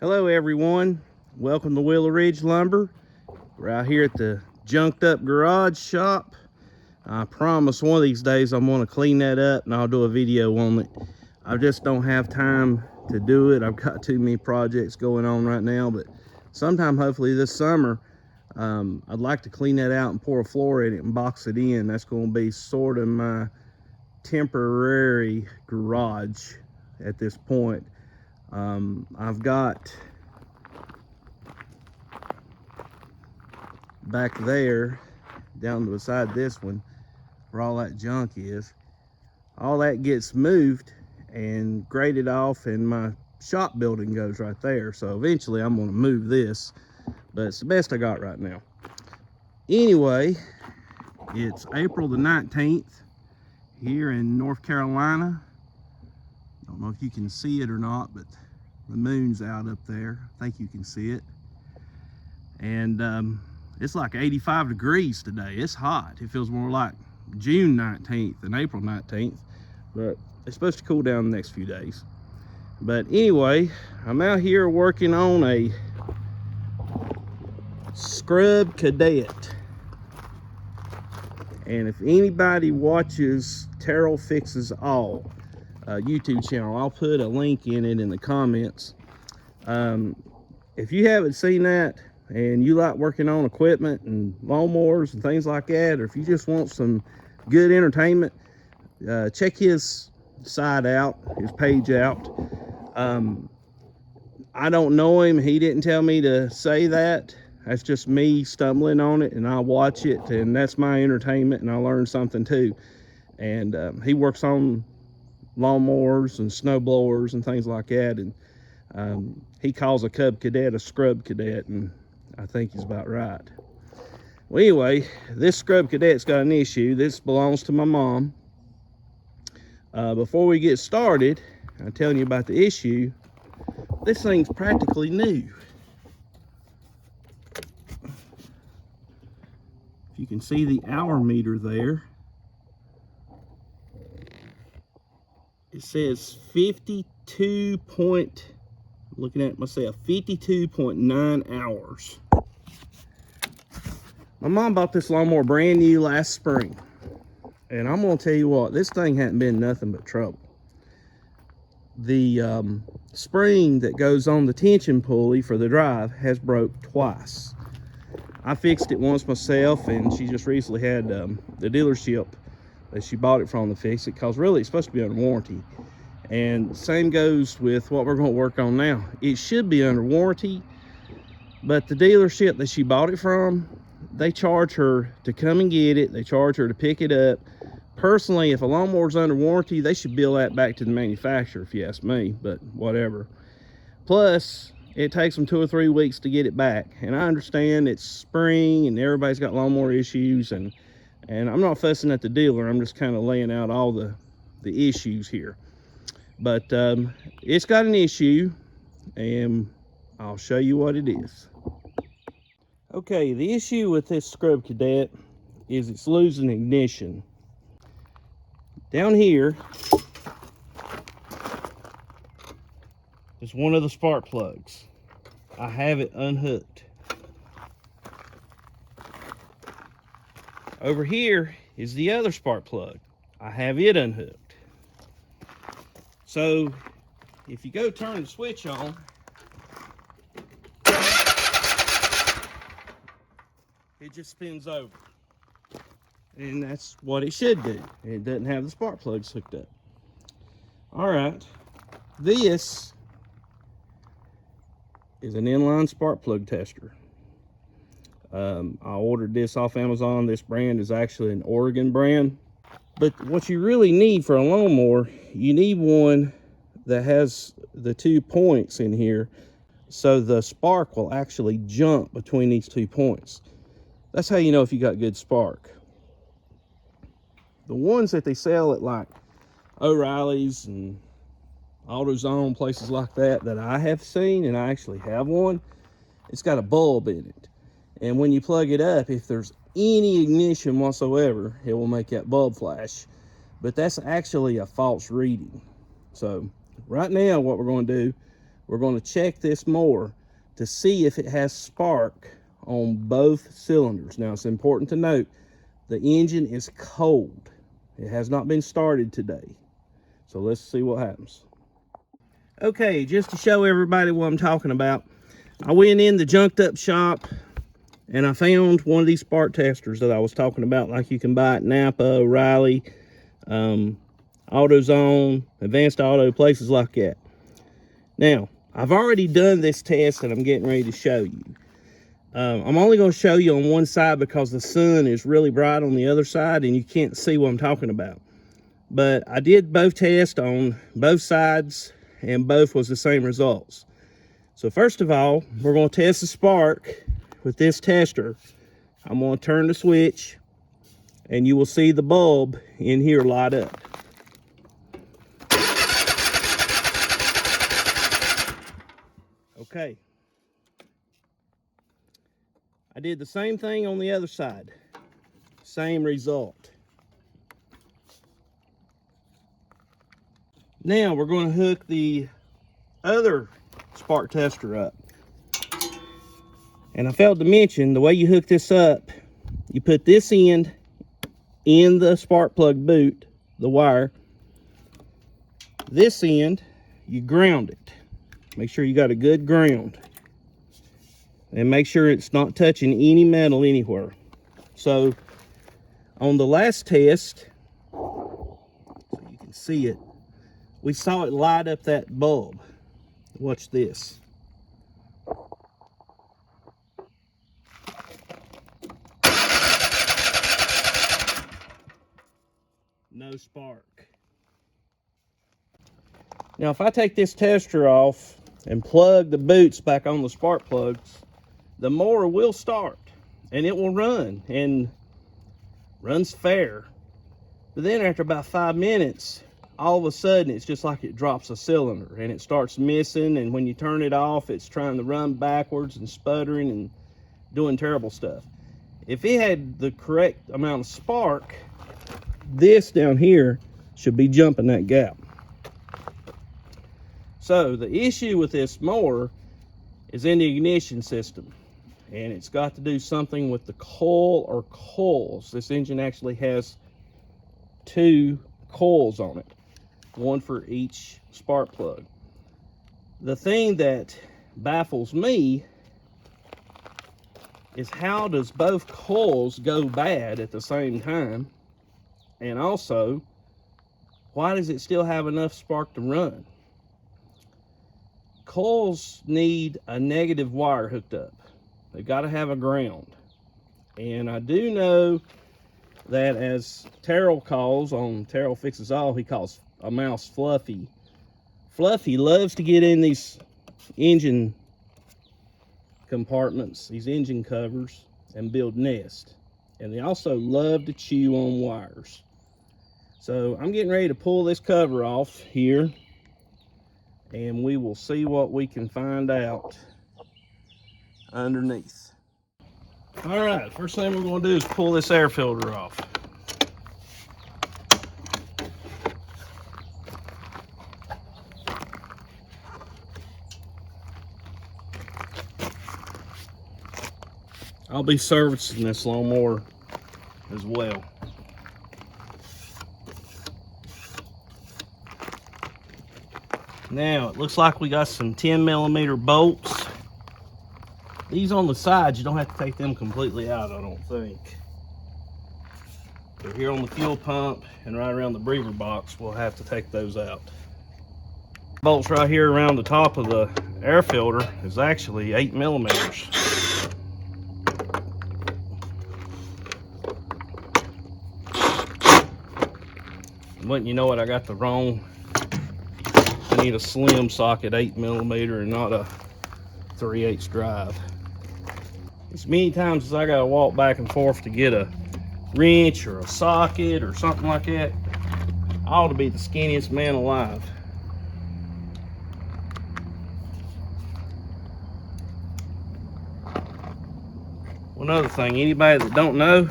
Hello everyone, welcome to Willow Ridge Lumber. We're out here at the junked up garage shop. I promise one of these days I'm going to clean that up and I'll do a video on it. I just don't have time to do it. I've got too many projects going on right now, but sometime hopefully this summer I'd like to clean that out and pour a floor in it and box it in. That's going to be sort of my temporary garage at this point. I've got back there down beside this one where all that junk is, all that gets moved and graded off and my shop building goes right there. So eventually I'm going to move this, but it's the best I got right now. Anyway, it's April the 19th here in North Carolina. Don't know if you can see it or not, but the moon's out up there. I think you can see it. And it's like 85 degrees today. It's hot. It feels more like June 19th than April 19th, but it's supposed to cool down the next few days. But anyway, I'm out here working on a scrub Cadet. And if anybody watches Terrell Fixes All YouTube channel, I'll put a link in it in the comments. If you haven't seen that and you like working on equipment and lawnmowers and things like that, or if you just want some good entertainment, check his side out, his page out. I don't know him. He didn't tell me to say that. That's just me stumbling on it, and I watch it, and that's my entertainment, and I learn something too. And he works on lawnmowers and snow blowers and things like that, and he calls a Cub Cadet a scrub Cadet, and I think he's about right. Well, anyway, this scrub Cadet's got an issue. This belongs to my mom. Before we get started, I'm telling you about the issue. This thing's practically new. If you can see the hour meter there, it says 52 point, looking at it myself, 52.9 hours. My mom bought this lawnmower brand new last spring. And I'm gonna tell you what, this thing hadn't been nothing but trouble. The spring that goes on the tension pulley for the drive has broke twice. I fixed it once myself, and she just recently had the dealership that she bought it from to fix it, because really it's supposed to be under warranty. And same goes with what we're going to work on now. It should be under warranty, but the dealership that she bought it from, they charge her to come and get it. They charge her to pick it up. Personally, if a lawnmower's under warranty, they should bill that back to the manufacturer, if you ask me, but whatever. Plus, it takes them 2 or 3 weeks to get it back. And I understand it's spring and everybody's got lawnmower issues, and I'm not fussing at the dealer. I'm just kind of laying out all the issues here. But it's got an issue, and I'll show you what it is. Okay, the issue with this scrub Cadet is it's losing ignition. Down here is one of the spark plugs. I have it unhooked. Over here is the other spark plug. I have it unhooked. So if you go turn the switch on, it just spins over. And that's what it should do. It doesn't have the spark plugs hooked up. All right, this is an inline spark plug tester. I ordered this off Amazon. This brand is actually an Oregon brand. But what you really need for a lawnmower, you need one that has the 2 points in here, so the spark will actually jump between these 2 points. That's how you know if you got good spark. The ones that they sell at like O'Reilly's and AutoZone, places like that I have seen, and I actually have one, it's got a bulb in it. And when you plug it up, if there's any ignition whatsoever, it will make that bulb flash. But that's actually a false reading. So right now what we're going to do, we're going to check this mower to see if it has spark on both cylinders. Now, it's important to note the engine is cold. It has not been started today. So let's see what happens. Okay, just to show everybody what I'm talking about, I went in the junked up shop and I found one of these spark testers that I was talking about, like you can buy at Napa, O'Reilly, AutoZone, Advanced Auto, places like that. Now, I've already done this test and I'm getting ready to show you. I'm only going to show you on one side because the sun is really bright on the other side and you can't see what I'm talking about. But I did both tests on both sides and both was the same results. So first of all, we're going to test the spark with this tester. I'm going to turn the switch and you will see the bulb in here light up. Okay. I did the same thing on the other side. Same result. Now we're going to hook the other spark tester up. And I failed to mention, the way you hook this up, you put this end in the spark plug boot, the wire. This end, you ground it. Make sure you got a good ground. And make sure it's not touching any metal anywhere. So, on the last test, so you can see it, we saw it light up that bulb. Watch this. No spark. Now, if I take this tester off and plug the boots back on the spark plugs, the mower will start and it will run and runs fair. But then after about 5 minutes, all of a sudden it's just like it drops a cylinder and it starts missing, and when you turn it off it's trying to run backwards and sputtering and doing terrible stuff. If it had the correct amount of spark, this down here should be jumping that gap. So the issue with this mower is in the ignition system, and it's got to do something with the coil or coils. This engine actually has 2 coils on it, one for each spark plug. The thing that baffles me is how does both coils go bad at the same time, and also why does it still have enough spark to run? Coils need a negative wire hooked up. They've got to have a ground. And I do know that, as Terrell calls on Terrell Fixes All, he calls a mouse Fluffy. Fluffy loves to get in these engine compartments, these engine covers, and build nests. And they also love to chew on wires. So I'm getting ready to pull this cover off here, and we will see what we can find out underneath. All right, first thing we're going to do is pull this air filter off. I'll be servicing this lawnmower as well. Now, it looks like we got some 10mm bolts. These on the sides, you don't have to take them completely out, I don't think. But here on the fuel pump and right around the breather box, we'll have to take those out. Bolts right here around the top of the air filter is actually 8mm. Wouldn't you know it, I got the wrong. I need a slim socket 8mm and not a 3/8 drive. As many times as I gotta walk back and forth to get a wrench or a socket or something like that, I ought to be the skinniest man alive. One other thing, anybody that don't know,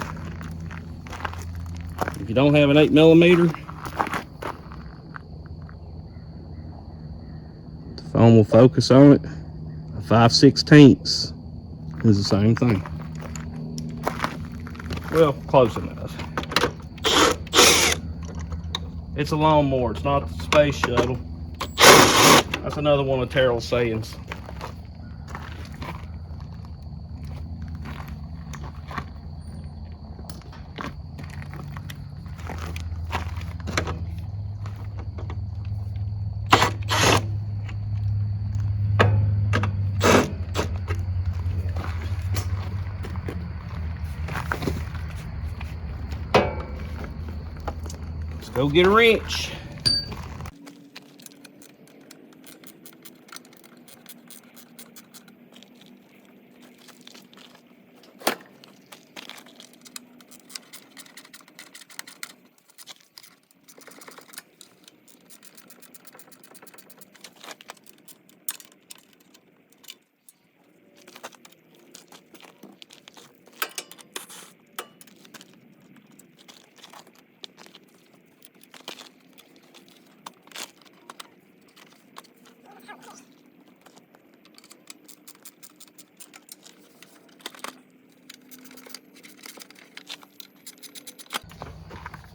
if you don't have an 8mm, Phone will focus on it. A 5/16 is the same thing. Well, close enough. It's a lawnmower, it's not the space shuttle. That's another one of Terrell's sayings. Let's go get a wrench.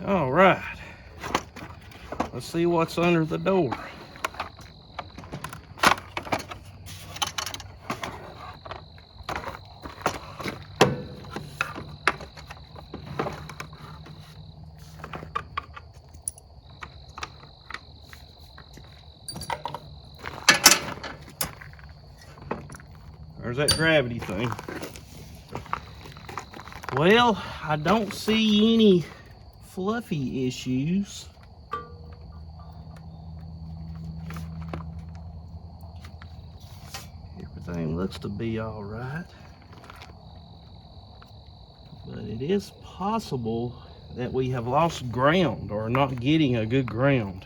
All right, let's see what's under the door. There's that gravity thing. Well, I don't see any fluffy issues. Everything looks to be all right. But it is possible that we have lost ground or not getting a good ground.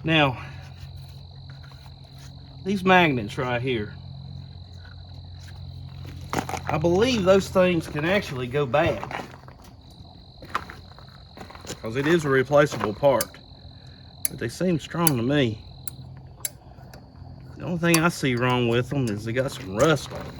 Now, these magnets right here, I believe those things can actually go bad because it is a replaceable part, but they seem strong to me. The only thing I see wrong with them is they got some rust on them.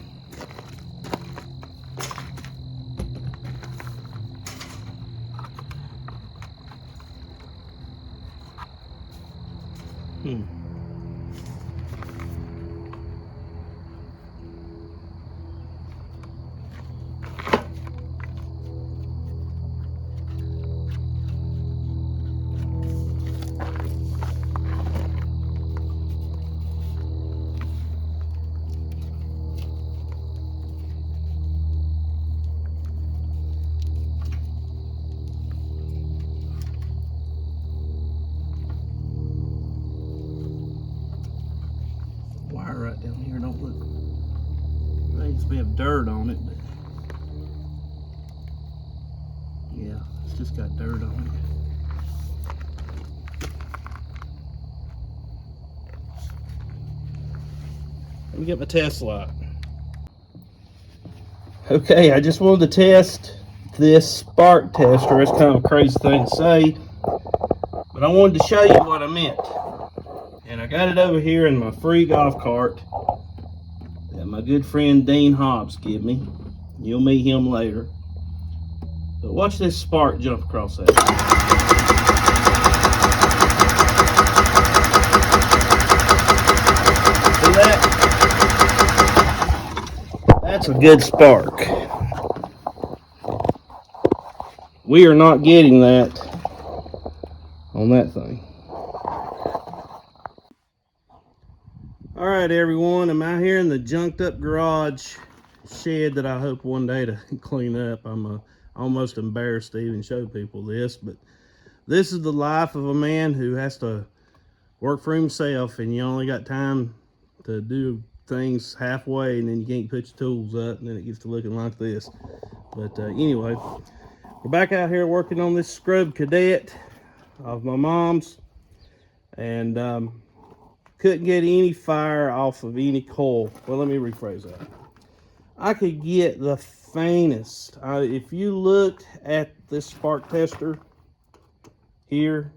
Wire right down here don't look, needs to have dirt on it, but yeah, it's just got dirt on it. Let me get my test light. Okay, I just wanted to test this spark tester. It's kind of a crazy thing to say, but I wanted to show you what I meant. And I got it over here in my free golf cart that my good friend Dean Hobbs gave me. You'll meet him later. But watch this spark jump across that. See that? That's a good spark. We are not getting that on that thing. All right, everyone, I'm out here in the junked up garage shed that I hope one day to clean up. I'm almost embarrassed to even show people this, but this is the life of a man who has to work for himself, and you only got time to do things halfway, and then you can't put your tools up, and then it gets to looking like this. But anyway, we're back out here working on this scrub Cadet of my mom's, and couldn't get any fire off of any coil. Well, let me rephrase that. I could get the faintest. If you looked at this spark tester here,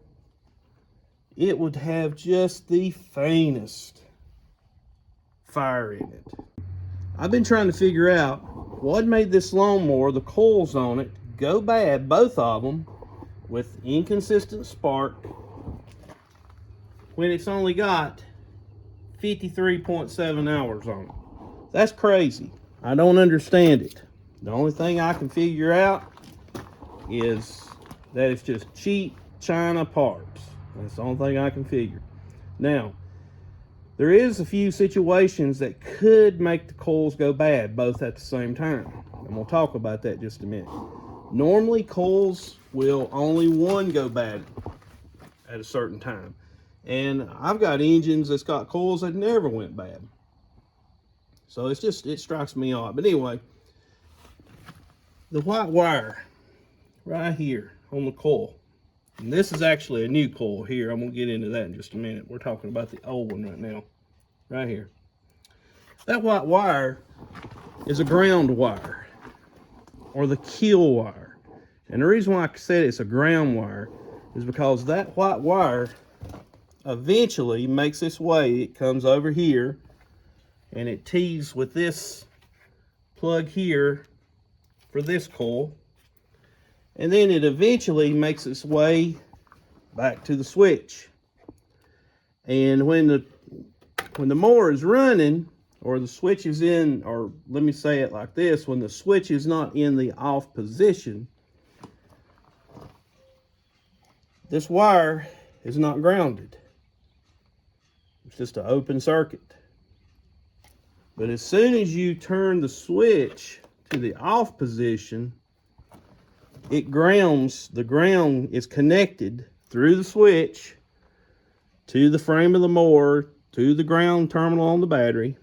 it would have just the faintest fire in it. I've been trying to figure out what made this lawnmower, the coils on it, go bad, both of them, with inconsistent spark when it's only got 53.7 hours on it. That's crazy. I don't understand it. The only thing I can figure out is that it's just cheap China parts. That's the only thing I can figure. Now, there is a few situations that could make the coils go bad both at the same time, and we'll talk about that in just a minute. Normally, coils will only one go bad at a certain time, and I've got engines that's got coils that never went bad. So it strikes me odd. But anyway, the white wire right here on the coil, and this is actually a new coil here. I'm gonna get into that in just a minute. We're talking about the old one right now, right here. That white wire is a ground wire, or the kill wire. And the reason why I said it's a ground wire is because that white wire eventually makes its way. It comes over here, and it tees with this plug here for this coil, and then it eventually makes its way back to the switch. And when the mower is running, or the switch is in, or let me say it like this, when the switch is not in the off position, this wire is not grounded. It's just an open circuit. But as soon as you turn the switch to the off position, it grounds. The ground is connected through the switch to the frame of the mower, to the ground terminal on the battery,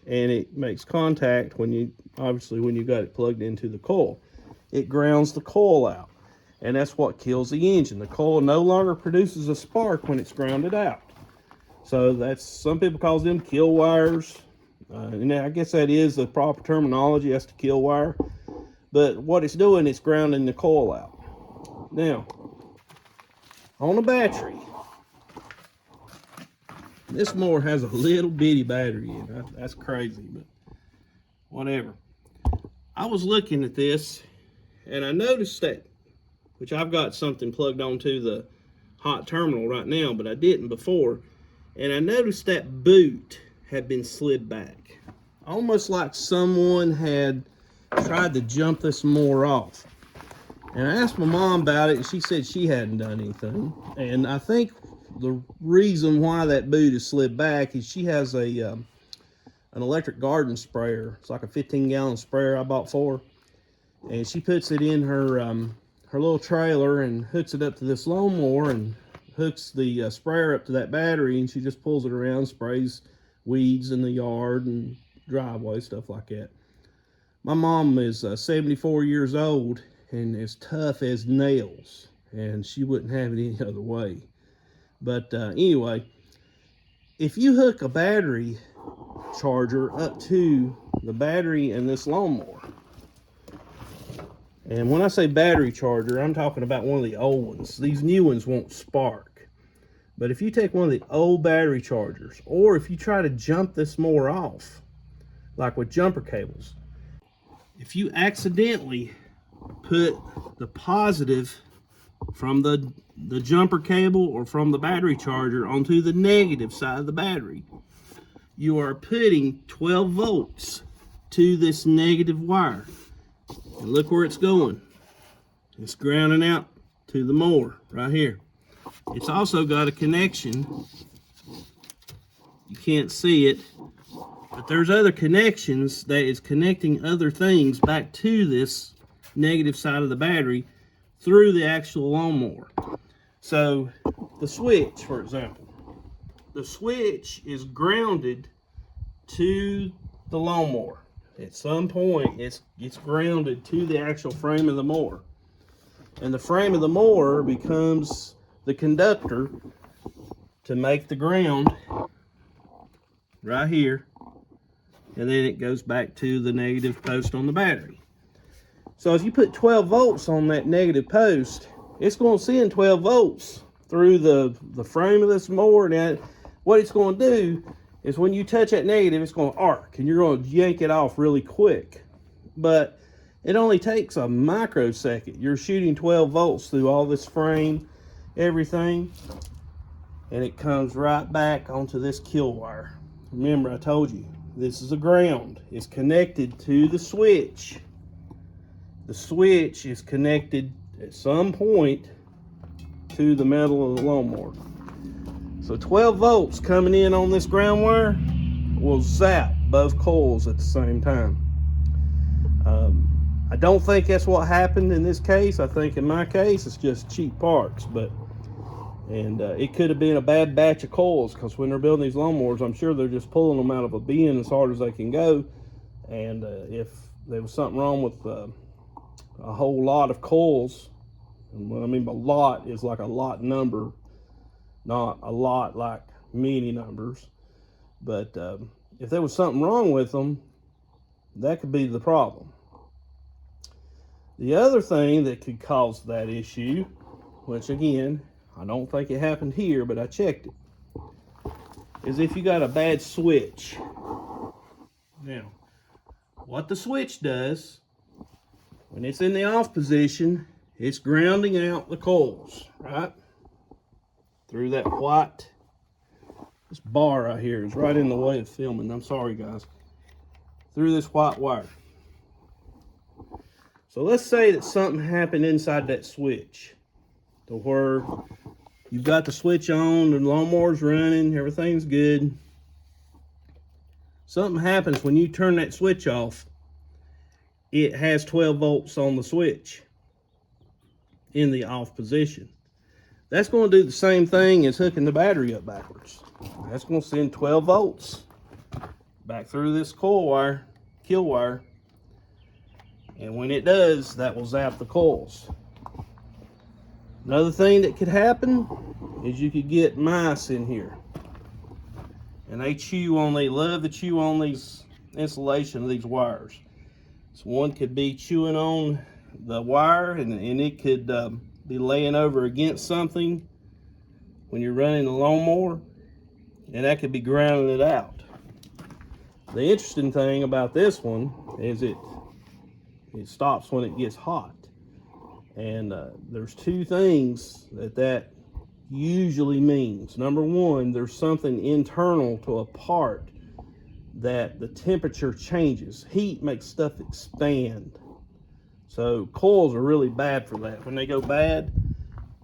and it makes contact when you got it plugged into the coil. It grounds the coil out, and that's what kills the engine. The coil no longer produces a spark when it's grounded out. So that's, some people call them kill wires. And I guess that is the proper terminology. That's the kill wire. But what it's doing, it's grounding the coil out. Now, on a battery, this mower has a little bitty battery in it. That's crazy, but whatever. I was looking at this, and I noticed that, which I've got something plugged onto the hot terminal right now, but I didn't before. And I noticed that boot had been slid back, almost like someone had tried to jump this mower off. And I asked my mom about it, and she said she hadn't done anything. And I think the reason why that boot is slid back is she has an electric garden sprayer. It's like a 15-gallon sprayer I bought for her, and she puts it in her her little trailer and hooks it up to this lawnmower and hooks the sprayer up to that battery, and she just pulls it around, sprays weeds in the yard and driveway, stuff like that. My mom is 74 years old and as tough as nails, and she wouldn't have it any other way. But anyway, if you hook a battery charger up to the battery in this lawnmower, and when I say battery charger, I'm talking about one of the old ones. These new ones won't spark. But if you take one of the old battery chargers, or if you try to jump this mower off, like with jumper cables, if you accidentally put the positive from the jumper cable or from the battery charger onto the negative side of the battery, you are putting 12 volts to this negative wire. And look where it's going. It's grounding out to the mower right here. It's also got a connection. You can't see it, but there's other connections that is connecting other things back to this negative side of the battery through the actual lawnmower. So the switch, for example, the switch is grounded to the lawnmower. At some point, it's grounded to the actual frame of the mower. And the frame of the mower becomes the conductor to make the ground right here. And then it goes back to the negative post on the battery. So if you put 12 volts on that negative post, it's going to send 12 volts through the frame of this mower. Now, what it's going to do is when you touch that negative, it's going to arc, and you're going to yank it off really quick. But it only takes a microsecond. You're shooting 12 volts through all this frame, everything, and it comes right back onto this kill wire. Remember, I told you, this is a ground. It's connected to the switch. The switch is connected at some point to the metal of the lawnmower. So 12 volts coming in on this ground wire will zap both coils at the same time. I don't think that's what happened in this case. I think in my case it's just cheap parts, and it could have been a bad batch of coils, because when they're building these lawnmowers, I'm sure they're just pulling them out of a bin as hard as they can go. And if there was something wrong with a whole lot of coils, and what I mean by lot is like a lot number, not a lot like many numbers, but if there was something wrong with them, that could be the problem. The other thing that could cause that issue, which again, I don't think it happened here, but I checked it, is if you got a bad switch. Now, what the switch does, when it's in the off position, it's grounding out the coils, right? Through that white, this bar right here is right in the way of filming. I'm sorry, guys. Through this white wire. So let's say that something happened inside that switch to where you've got the switch on, the lawnmower's running, everything's good. Something happens when you turn that switch off. It has 12 volts on the switch in the off position. That's going to do the same thing as hooking the battery up backwards. That's going to send 12 volts back through this coil wire, kill wire. And when it does, that will zap the coils. Another thing that could happen is you could get mice in here. And they love to chew on these insulation of these wires. So one could be chewing on the wire, and it could be laying over against something when you're running the lawnmower, and that could be grounding it out. The interesting thing about this one is it stops when it gets hot. And there's two things that usually means. Number one, there's something internal to a part that the temperature changes. Heat makes stuff expand. So coils are really bad for that. When they go bad,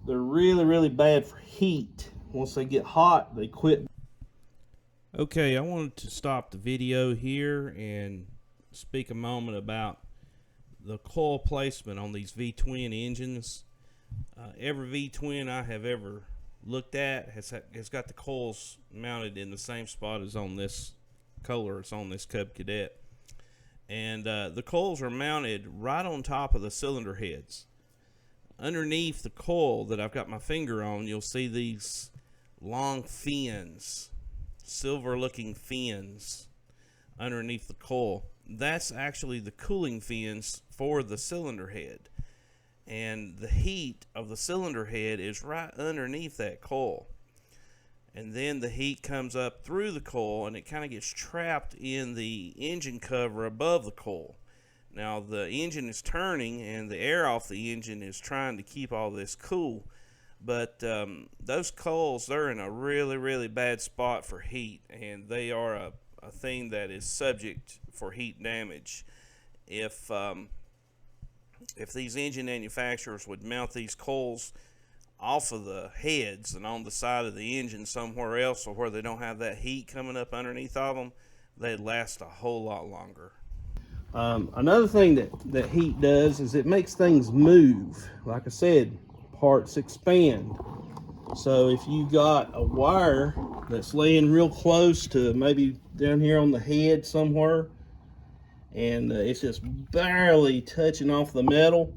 they're really, really bad for heat. Once they get hot, they quit. Okay, I wanted to stop the video here and speak a moment about the coil placement on these V-twin engines. Every V-twin I have ever looked at has got the coils mounted in the same spot as on this Kohler. It's on this Cub Cadet. And the coils are mounted right on top of the cylinder heads. Underneath the coil that I've got my finger on, you'll see these long fins, silver looking fins underneath the coil. That's actually the cooling fins for the cylinder head. And the heat of the cylinder head is right underneath that coil. And then the heat comes up through the coil, and it kind of gets trapped in the engine cover above the coil. Now the engine is turning, and the air off the engine is trying to keep all this cool. But those coils, they're in a really, really bad spot for heat, and they are a thing that is subject for heat damage. If these engine manufacturers would mount these coils off of the heads and on the side of the engine somewhere else, or where they don't have that heat coming up underneath of them, they'd last a whole lot longer. Another thing that heat does is it makes things move. Like I said, parts expand. So if you got a wire that's laying real close to maybe down here on the head somewhere, and it's just barely touching off the metal,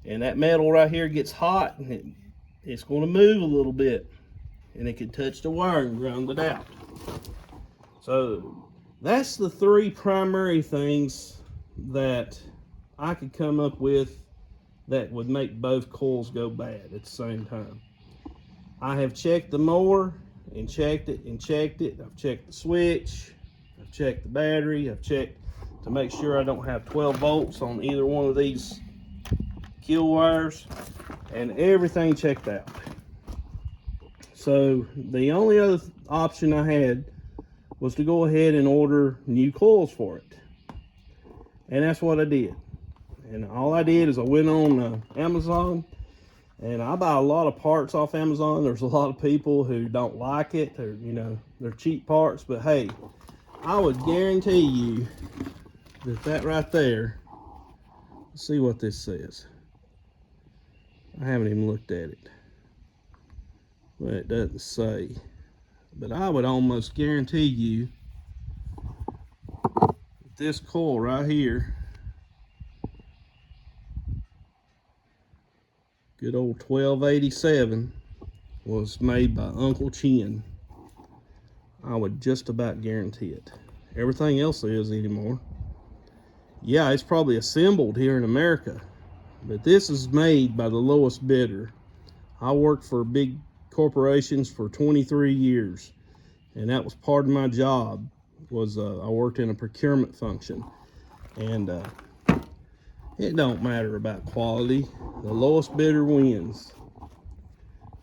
and that metal right here gets hot, and it's going to move a little bit, and it can touch the wire and ground it out. So that's the three primary things that I could come up with that would make both coils go bad at the same time. I have checked the mower and checked it and checked it. I've checked the switch, I've checked the battery, I've checked to make sure I don't have 12 volts on either one of these kill wires, and everything checked out. So the only other option I had was to go ahead and order new coils for it, and that's what I did. And all I did is I went on Amazon, and I buy a lot of parts off Amazon. There's a lot of people who don't like it. They're cheap parts, but hey, I would guarantee you that right there, let's see what this says. I haven't even looked at it. Well, it doesn't say, but I would almost guarantee you this coil right here, good old 1287, was made by Uncle Chin. I would just about guarantee it. Everything else is anymore. Yeah, it's probably assembled here in America, but this is made by the lowest bidder. I worked for big corporations for 23 years, and that was part of my job. I worked in a procurement function, and it don't matter about quality. The lowest bidder wins.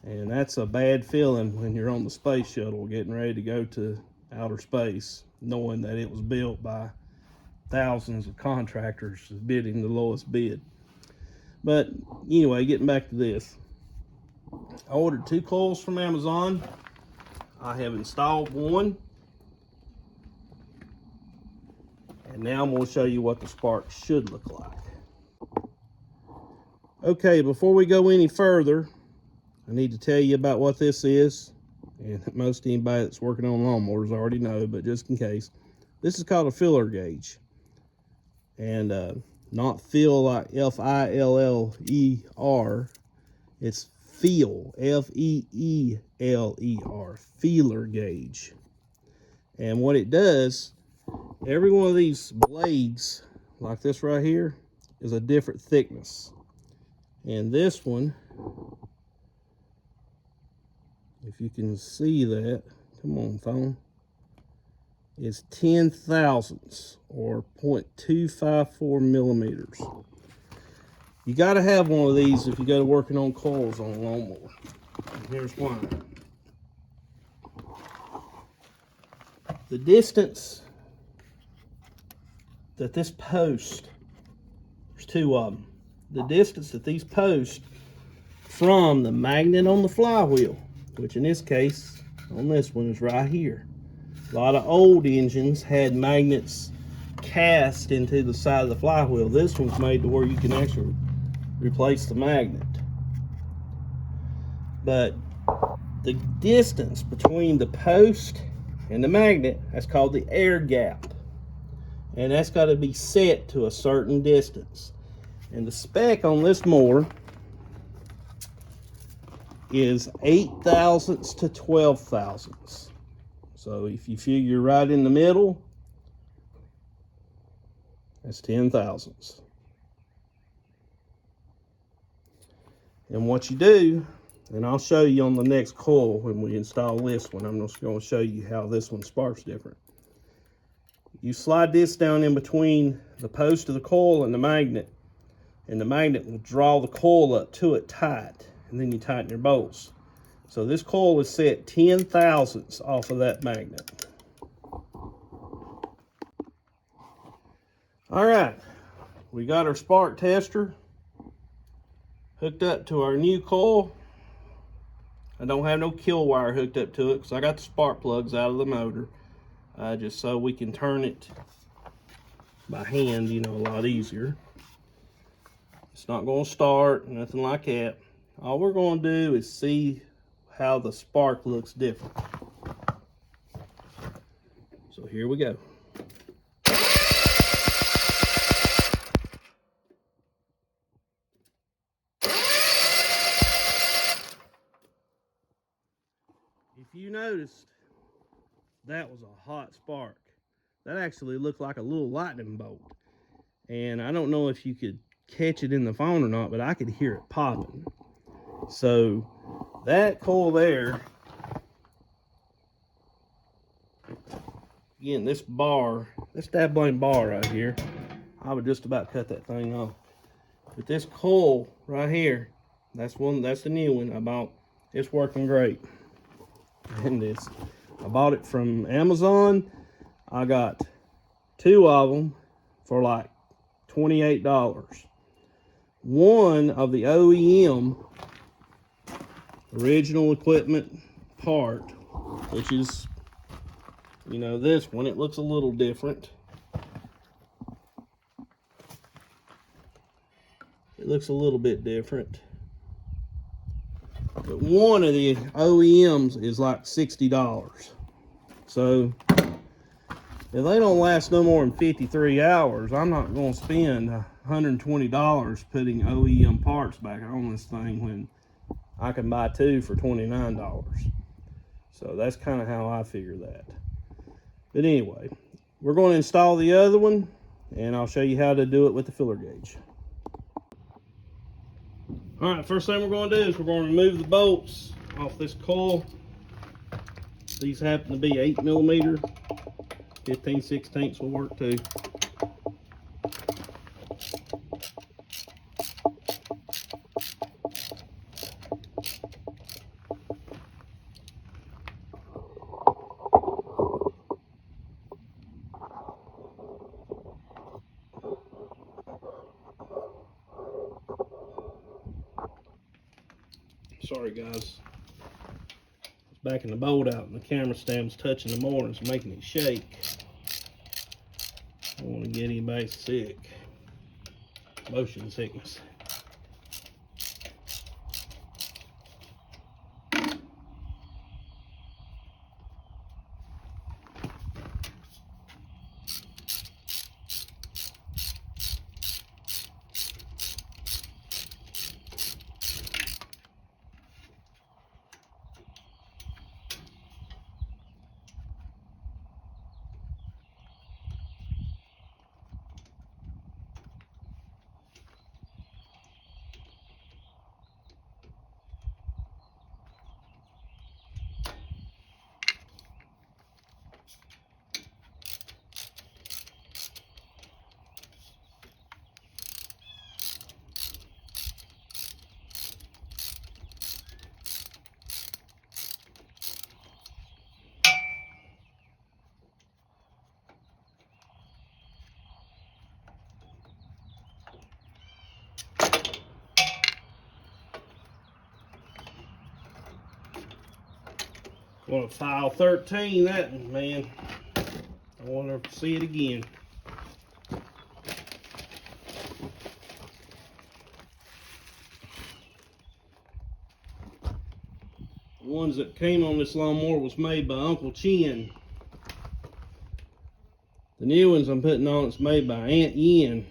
And that's a bad feeling when you're on the space shuttle getting ready to go to outer space, knowing that it was built by thousands of contractors bidding the lowest bid. But anyway, getting back to this. I ordered 2 coils from Amazon. I have installed one. And now I'm going to show you what the spark should look like. Okay, before we go any further, I need to tell you about what this is. And most anybody that's working on lawnmowers already know, but just in case. This is called a filler gauge. And not fill like F-I-L-L-E-R. It's feel, F-E-E-L-E-R, feeler gauge. And what it does, every one of these blades, like this right here, is a different thickness. And this one, if you can see that, come on phone, is 10 thousandths or 0.254 millimeters. You got to have one of these if you go to working on coils on a lawnmower. And here's why. The distance that this post, there's 2 of them, the distance that these posts from the magnet on the flywheel, which in this case, on this one, is right here. A lot of old engines had magnets cast into the side of the flywheel. This one's made to where you can actually replace the magnet. But the distance between the post and the magnet, that's called the air gap. And that's got to be set to a certain distance. And the spec on this mower is 8 thousandths to 12 thousandths. So if you figure right in the middle, that's 10 thousandths. And what you do, and I'll show you on the next coil when we install this one, I'm just going to show you how this one sparks different. You slide this down in between the post of the coil and the magnet will draw the coil up to it tight, and then you tighten your bolts. So this coil is set 10 thousandths off of that magnet. All right, we got our spark tester hooked up to our new coil. I don't have no kill wire hooked up to it because I got the spark plugs out of the motor, just so we can turn it by hand, you know, a lot easier. It's not going to start, nothing like that. All we're going to do is see how the spark looks different. So here we go. If you noticed, that was a hot spark. That actually looked like a little lightning bolt. And I don't know if you could catch it in the phone or not, but I could hear it popping. So that coil there, again, this bar, this dab blame bar right here, I would just about cut that thing off. But this coil right here, that's the new one I bought. It's working great. And I bought it from Amazon. I got 2 of them for like $28. One of the OEM original equipment part, which is, you know, this one, it looks a little different. It looks a little bit different. But one of the OEMs is like $60. So if they don't last no more than 53 hours, I'm not going to spend $120 putting OEM parts back on this thing when I can buy 2 for $29. So that's kind of how I figure that. But anyway, we're going to install the other one, and I'll show you how to do it with the filler gauge. All right, first thing we're going to do is we're going to remove the bolts off this coil. These happen to be 8mm. 15/16 will work too. Sorry guys, backing the bolt out and the camera stand's touching the motor, it's making it shake. I don't want to get anybody sick. Motion sickness. Want to file 13 that one, man. I want to see it again. The ones that came on this lawnmower was made by Uncle Chin. The new ones I'm putting on is made by Aunt Yen.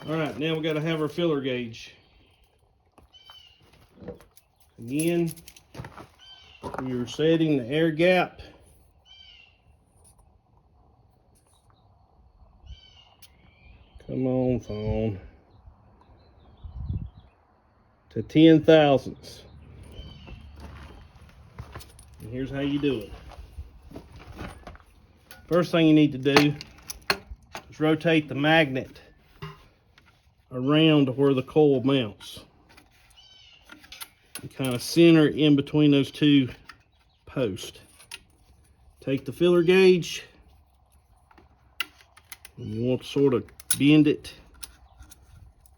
All right, now we got to have our filler gauge. Again, you're setting the air gap. Come on, phone. To 10 thousandths. And here's how you do it. First thing you need to do is rotate the magnet around to where the coil mounts. And kind of center it in between those two posts. Take the filler gauge, and you want to sort of bend it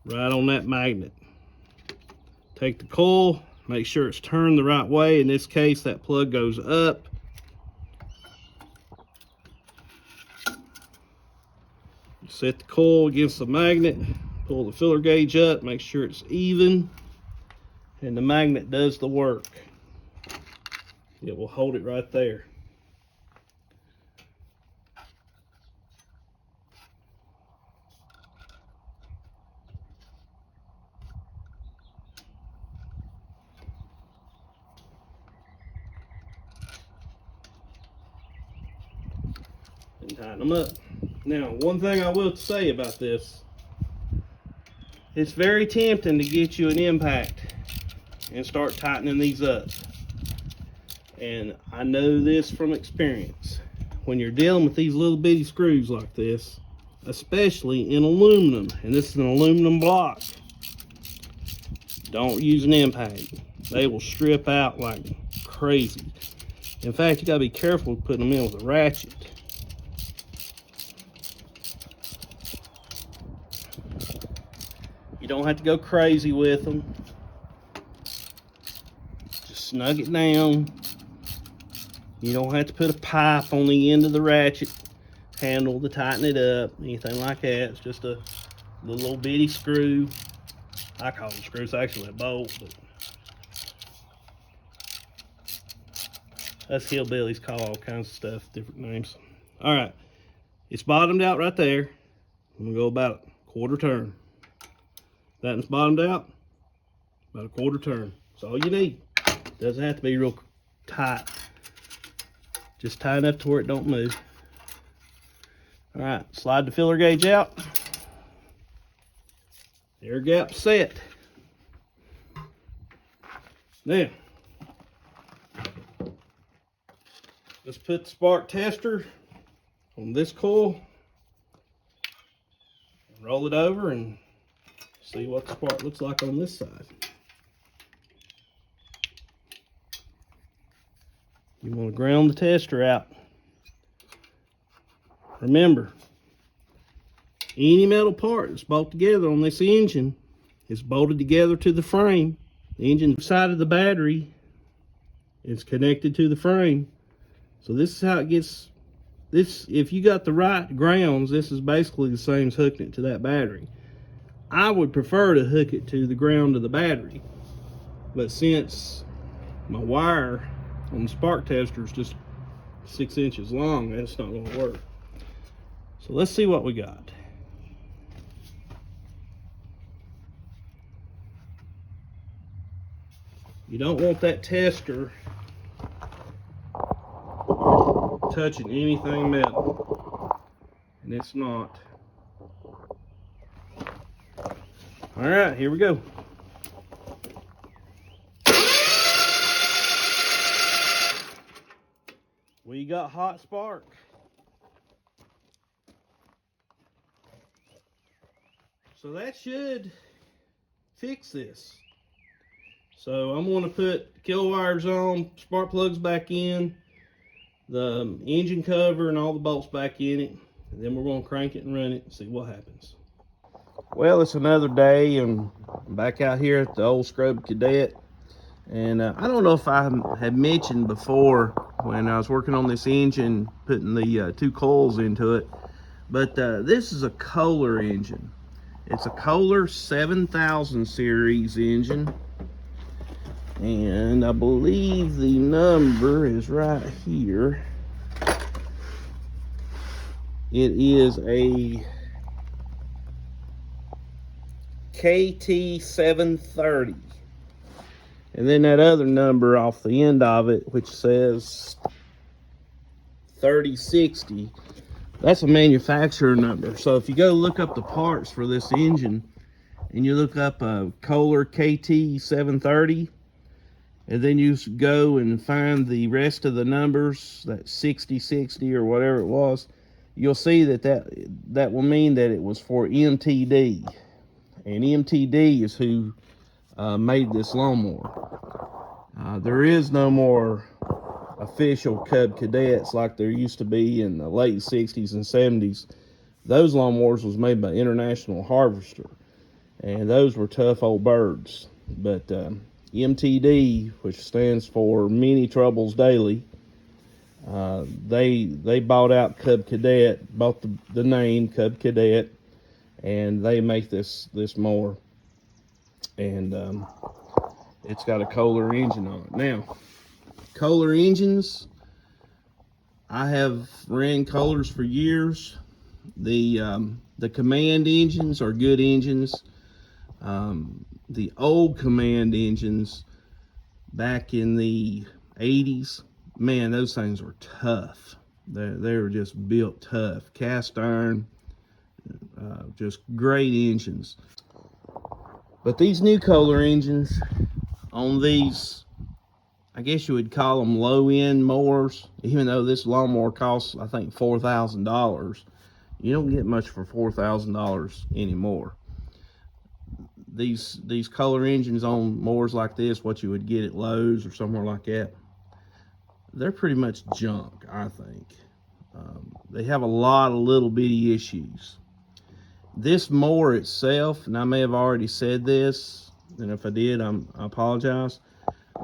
right on that magnet. Take the coil, make sure it's turned the right way. In this case, that plug goes up. You set the coil against the magnet, pull the filler gauge up, make sure it's even, and the magnet does the work. It will hold it right there. And tighten them up. Now, one thing I will say about this, it's very tempting to get you an impact and start tightening these up. And I know this from experience. When you're dealing with these little bitty screws like this, especially in aluminum, and this is an aluminum block, don't use an impact. They will strip out like crazy. In fact, you gotta be careful with putting them in with a ratchet. You don't have to go crazy with them. Just snug it down. You don't have to put a pipe on the end of the ratchet handle to tighten it up, anything like that. It's just a little bitty screw. I call them screws, actually a bolt, but us hillbillies call all kinds of stuff different names. All right, it's bottomed out right there. I'm gonna go about a quarter turn. That one's bottomed out, about a quarter turn. That's all you need. Doesn't have to be real tight. Just tight enough to where it don't move. All right, slide the filler gauge out. Air gap set. Now, let's put the spark tester on this coil. Roll it over and see what the spark looks like on this side. You want to ground the tester out. Remember, any metal part that's bolted together on this engine is bolted together to the frame. The engine side of the battery is connected to the frame. So this is how it gets, this, if you got the right grounds, this is basically the same as hooking it to that battery. I would prefer to hook it to the ground of the battery, but since my wire on the spark tester is just 6 inches long, that's not going to work. So let's see what we got. You don't want that tester touching anything metal, and it's not. All right, here we go. We got hot spark. So that should fix this. So I'm going to put kill wires on, spark plugs back in, the engine cover and all the bolts back in it, and then we're going to crank it and run it and see what happens. Well, it's another day, and I'm back out here at the old scrub Cadet. And I don't know if I had mentioned before when I was working on this engine, putting the 2 coils into it, but this is a Kohler engine. It's a Kohler 7000 series engine, and I believe the number is right here. It is a KT730. And then that other number off the end of it, which says 3060, that's a manufacturer number. So if you go look up the parts for this engine, and you look up a Kohler KT730, and then you go and find the rest of the numbers, that 6060 or whatever it was, you'll see that will mean that it was for MTD. And MTD is who made this lawnmower. There is no more official Cub Cadets like there used to be in the late 60s and 70s. Those lawnmowers was made by International Harvester. and those were tough old birds. But MTD, which stands for Many Troubles Daily, they bought out Cub Cadet, bought the name Cub Cadet, and they make this mower, and it's got a Kohler engine on it. Now, Kohler engines, I have ran Kohlers for years. The Command engines are good engines. The old Command engines back in the 80s, man, those things were tough. They were just built tough, cast iron, just great engines. But these new Kohler engines on these, I guess you would call them low-end mowers, even though this lawnmower costs, I think, $4,000. You don't get much for $4,000 anymore. These Kohler engines on mowers like this, what you would get at Lowe's or somewhere like that, they're pretty much junk, I think. They have a lot of little bitty issues. This mower itself, and I may have already said this, and if I did, I apologize.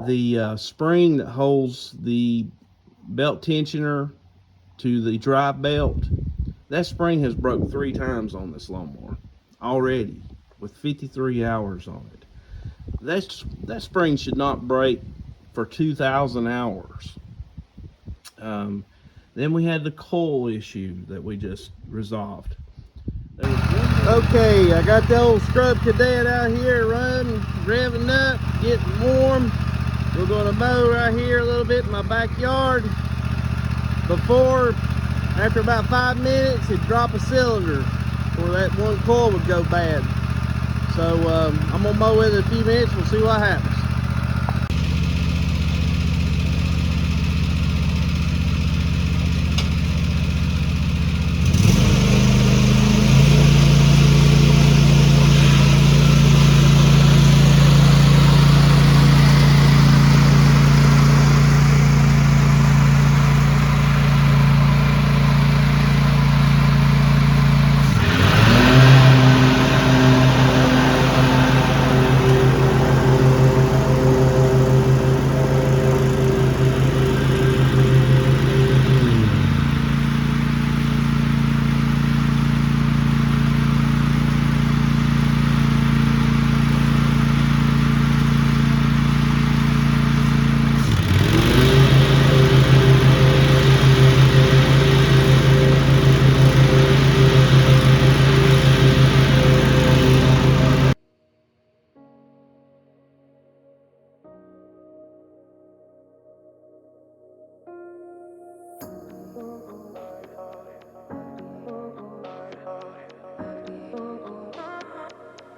The spring that holds the belt tensioner to the drive belt, that spring has broke 3 times on this lawnmower already, with 53 hours on it. That spring should not break for 2,000 hours. Then we had the coil issue that we just resolved. Okay, I got the old Scrub Cadet out here running, revving up, getting warm. We're going to mow right here a little bit in my backyard. After about 5 minutes, it'd drop a cylinder or that one coil would go bad. So I'm going to mow with it in a few minutes. We'll see what happens.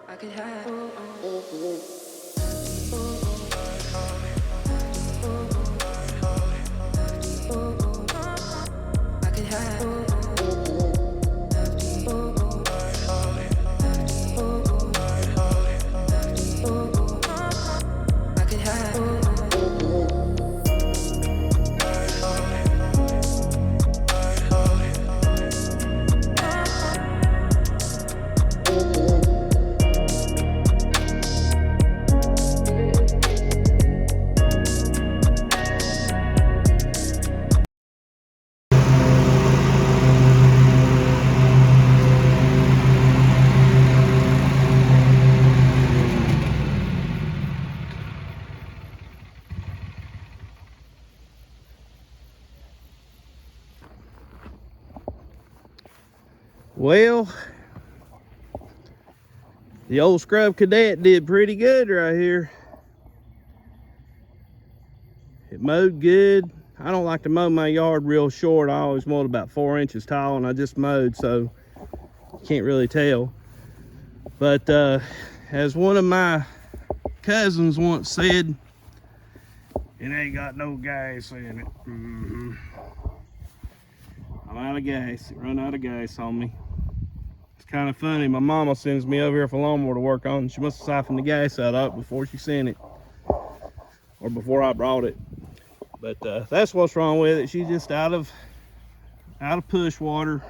I could have. I could have. Well, the old Scrub Cadet did pretty good right here. It mowed good. I don't like to mow my yard real short. I always want about 4 inches tall, and I just mowed, so you can't really tell. But as one of my cousins once said, it ain't got no gas in it. I'm out of gas. It run out of gas on me. It's kind of funny. My mama sends me over here for lawnmower to work on. She must have siphoned the gas out of it before she sent it, or before I brought it. But that's what's wrong with it. She's just out of push water.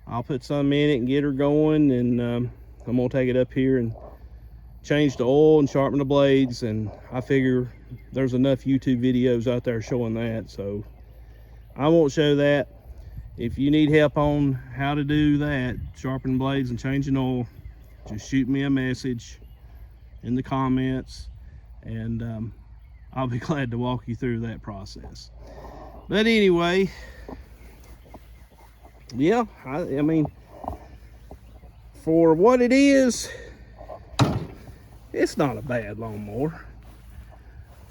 I'll put some in it and get her going, and I'm gonna take it up here and change the oil and sharpen the blades, and I figure there's enough YouTube videos out there showing that, so I won't show that. If you need help on how to do that, sharpening blades and changing oil, just shoot me a message in the comments, and I'll be glad to walk you through that process. But anyway, yeah, I mean, for what it is, it's not a bad lawnmower.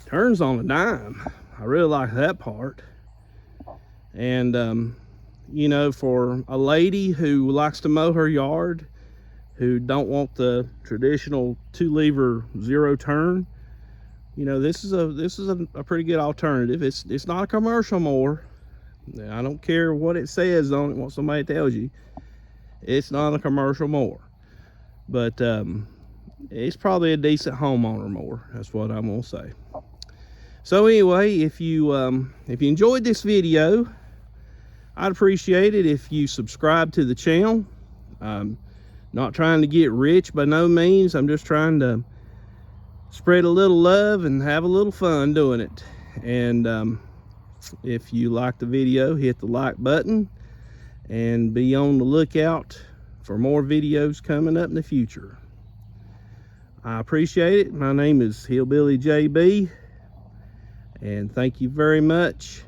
Turns on a dime. I really like that part. And you know, for a lady who likes to mow her yard, who don't want the traditional 2-lever 0 turn, you know, this is a pretty good alternative. It's not a commercial mower. I don't care what it says on it, what somebody tells you. It's not a commercial mower, but it's probably a decent homeowner mower. That's what I'm gonna say. So anyway, if you enjoyed this video, I'd appreciate it if you subscribe to the channel. Not trying to get rich by no means. I'm just trying to spread a little love and have a little fun doing it. And if you like the video, hit the like button and be on the lookout for more videos coming up in the future. I appreciate it. My name is Hillbilly JB, and thank you very much.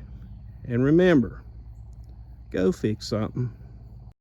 And remember, go fix something.